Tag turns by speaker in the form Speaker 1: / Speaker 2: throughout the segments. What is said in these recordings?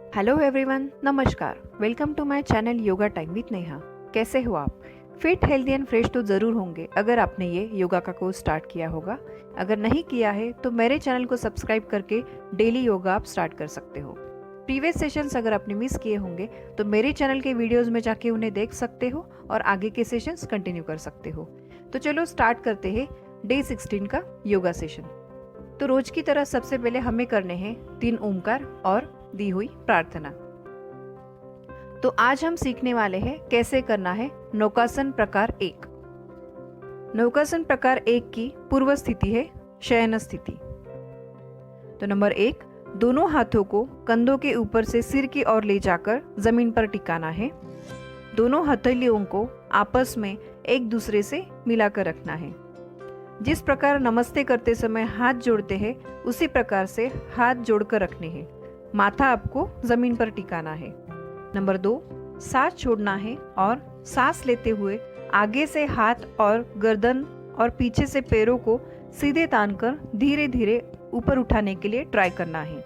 Speaker 1: Hello everyone, नमस्कार। Welcome to my channel yoga time with Neha. कैसे हो आप? फिट, हेल्दी एंड फ्रेश तो ज़रूर होंगे अगर आपने ये योगा का कोर्स स्टार्ट किया होगा। अगर नहीं किया है तो मेरे चैनल को सब्सक्राइब करके डेली योगा आप स्टार्ट कर सकते हो। प्रीवियस सेशंस अगर आपने मिस किए होंगे तो मेरे चैनल के वीडियोज़ में जाके उन्हें देख सकते हो और आगे के सेशंस कंटिन्यू कर सकते हो। तो चलो स्टार्ट करते हैं डे 16 का योगा सेशन। तो रोज की तरह सबसे पहले हमें करने हैं 3 ओमकार और दी हुई प्रार्थना। तो आज हम सीखने वाले हैं कैसे करना है नौकासन प्रकार 1। नौकासन प्रकार 1 की पूर्व स्थिति है शयन स्थिति। तो नंबर 1, दोनों हाथों को कंधों के ऊपर से सिर की ओर ले जाकर जमीन पर टिकाना है। दोनों हथेलियों को आपस में एक दूसरे से मिलाकर रखना है। जिस प्रकार नमस्ते करते समय हाथ जोड़ते हैं उसी प्रकार से हाथ जोड़कर रखने हैं। माथा आपको जमीन पर टिकाना है। नंबर 2, सांस छोड़ना है और सांस लेते हुए आगे से हाथ और गर्दन और पीछे से पैरों को सीधे तानकर धीरे धीरे ऊपर उठाने के लिए ट्राई करना है।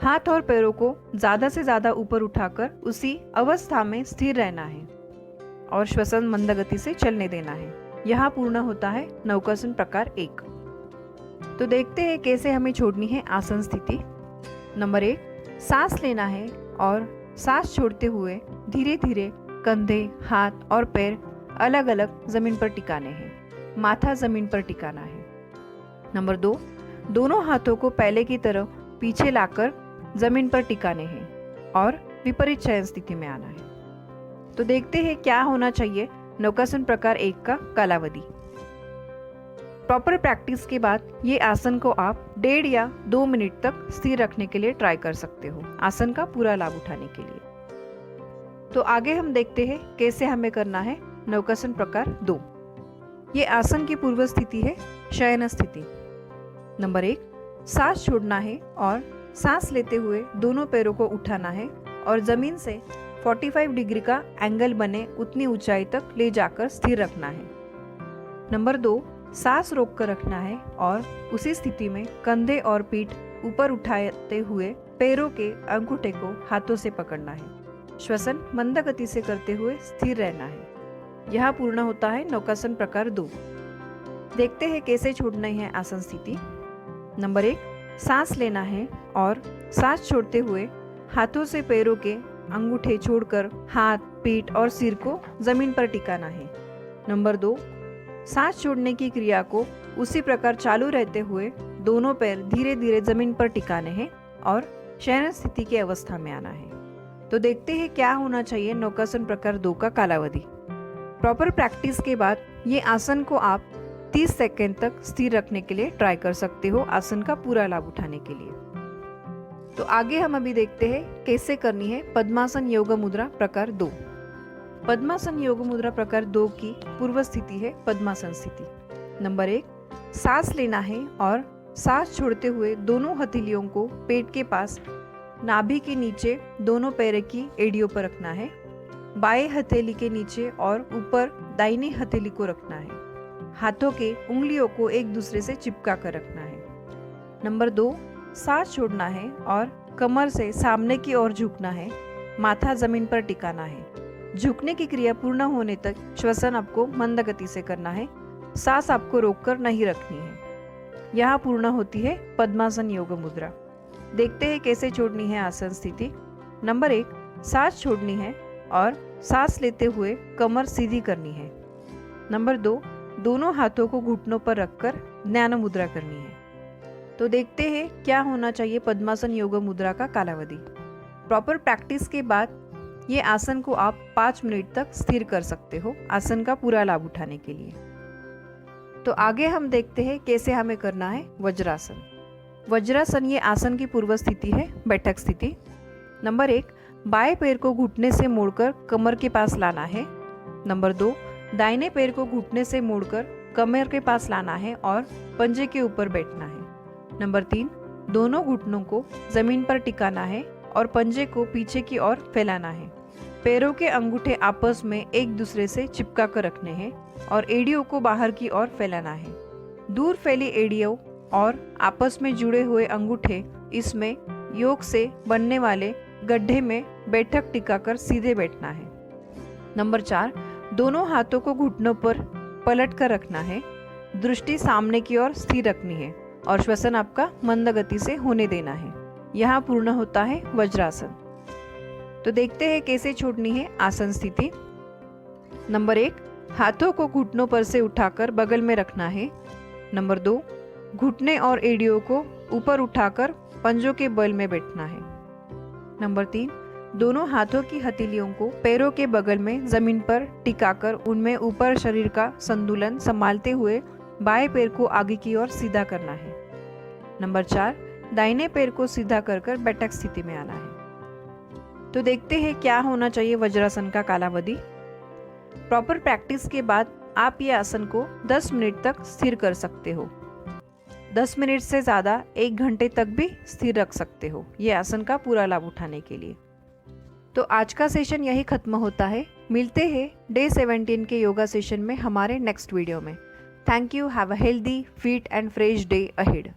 Speaker 1: हाथ और पैरों को ज्यादा से ज्यादा ऊपर उठाकर उसी अवस्था में स्थिर रहना है और श्वसन मंद गति से चलने देना है। यहाँ पूर्ण होता है नौकासन प्रकार 1। तो देखते हैं कैसे हमें छोड़नी है आसन स्थिति। नंबर 1, सांस लेना है और सांस छोड़ते हुए धीरे धीरे कंधे, हाथ और पैर अलग अलग जमीन पर टिकाने हैं। माथा जमीन पर टिकाना है। नंबर 2, दोनों हाथों को पहले की तरह पीछे लाकर जमीन पर टिकाने हैं और विपरीत शयन स्थिति में आना है। तो देखते हैं क्या होना चाहिए नौकासन प्रकार 1 का कालावधि। प्रॉपर प्रैक्टिस के बाद ये आसन को आप 1.5 या 2 मिनट तक स्थिर रखने के लिए ट्राई कर सकते हो, आसन का पूरा लाभ उठाने के लिए। तो आगे हम देखते हैं कैसे हमें करना है नौकासन प्रकार 2। ये आसन की पूर्व स्थिति है शयन स्थिति। नंबर 1, सांस छोड़ना है और सांस लेते हुए दोनों पैरों को उठाना है और जमीन से 45 डिग्री का एंगल बने उतनी ऊंचाई तक ले जाकर स्थिर रखना है। नंबर 2, सांस रोक कर रखना है और उसी स्थिति में कंधे और पीठ ऊपर उठाते हुए पैरों के अंगूठे को हाथों से पकड़ना है। श्वसन मंद गति से करते हुए स्थिर रहना है। यह पूर्ण होता है नौकासन प्रकार 2। देखते हैं कैसे छोड़ना है आसन स्थिति। नंबर 1, सांस लेना है और सांस छोड़ते हुए हाथों से पैरों के अंगूठे छोड़कर हाथ, पीठ और सिर को जमीन पर टिकाना है। नंबर 2, सांस छोड़ने की क्रिया को उसी प्रकार चालू रहते हुए दोनों पैर धीरे धीरे जमीन पर टिकाने हैं और शयन स्थिति की अवस्था में आना है। तो देखते हैं क्या होना चाहिए नौकासन प्रकार 2 का कालावधि। प्रॉपर प्रैक्टिस के बाद ये आसन को आप 30 सेकेंड तक स्थिर रखने के लिए ट्राई कर सकते हो, आसन का पूरा लाभ उठाने के लिए। तो आगे हम अभी देखते हैं कैसे करनी है पद्मासन योग मुद्रा प्रकार 2। पद्मासन योग मुद्रा प्रकार 2 की पूर्व स्थिति है पद्मासन स्थिति। नंबर 1, सांस लेना है और सांस छोड़ते हुए दोनों हथेलियों को पेट के पास नाभि के नीचे दोनों पैर की एड़ियों पर रखना है। बाएं हथेली के नीचे और ऊपर दाहिनी हथेली को रखना है। हाथों के उंगलियों को एक दूसरे से चिपका कर रखना है। नंबर 2, सांस छोड़ना है और कमर से सामने की ओर झुकना है। माथा जमीन पर टिकाना है। झुकने की क्रिया पूर्ण होने तक श्वसन आपको मंद गति से करना है। सांस आपको रोककर नहीं रखनी है। यहाँ पूर्ण होती है पद्मासन योग मुद्रा। देखते हैं कैसे छोड़नी है आसन स्थिति। नंबर 1, सांस छोड़नी है और सांस लेते हुए कमर सीधी करनी है। नंबर 2, दोनों हाथों को घुटनों पर रखकर ज्ञान मुद्रा करनी है। तो देखते हैं क्या होना चाहिए पद्मासन योग मुद्रा का कालावधि। प्रॉपर प्रैक्टिस के बाद ये आसन को आप 5 मिनट तक स्थिर कर सकते हो, आसन का पूरा लाभ उठाने के लिए। तो आगे हम देखते हैं कैसे हमें करना है वज्रासन। वज्रासन ये आसन की पूर्व स्थिति है बैठक स्थिति। नंबर 1, बाएं पैर को घुटने से मोड़कर कमर के पास लाना है। नंबर 2, दाहिने पैर को घुटने से मोड़कर कमर के पास लाना है और पंजे के ऊपर बैठना है। नंबर 3, दोनों घुटनों को जमीन पर टिकाना है और पंजे को पीछे की ओर फैलाना है। पैरों के अंगूठे आपस में एक दूसरे से चिपका कर रखने हैं और एड़ियों को बाहर की ओर फैलाना है। दूर फैली एड़ियों और आपस में जुड़े हुए अंगूठे इसमें योग से बनने वाले गड्ढे में बैठक टिकाकर सीधे बैठना है। नंबर 4, दोनों हाथों को घुटनों पर पलट कर रखना है। दृष्टि सामने की ओर स्थिर रखनी है और श्वसन आपका मंद गति से होने देना है। यहाँ पूर्ण होता है वज्रासन। तो देखते हैं कैसे छोड़नी है आसन स्थिति। नंबर 1, हाथों को घुटनों पर से उठाकर बगल में रखना है। नंबर 2, घुटने और एड़ियों को ऊपर उठाकर पंजों के बल में बैठना है। नंबर 3, दोनों हाथों की हथेलियों को पैरों के बगल में जमीन पर टिकाकर उनमें ऊपर शरीर का संतुलन संभालते हुए बाएं पैर को आगे की ओर सीधा करना है। नंबर 4, दाहिने पैर को सीधा कर कर बैठक स्थिति में आना है। तो देखते हैं क्या होना चाहिए वज्रासन का कालावधि। प्रॉपर प्रैक्टिस के बाद आप ये आसन को 10 मिनट तक स्थिर कर सकते हो। 10 मिनट से ज़्यादा 1 घंटे तक भी स्थिर रख सकते हो ये आसन का पूरा लाभ उठाने के लिए। तो आज का सेशन यही खत्म होता है। मिलते हैं डे 17 के योगा सेशन में हमारे नेक्स्ट वीडियो में। Thank you. Have a healthy, fit and fresh day ahead.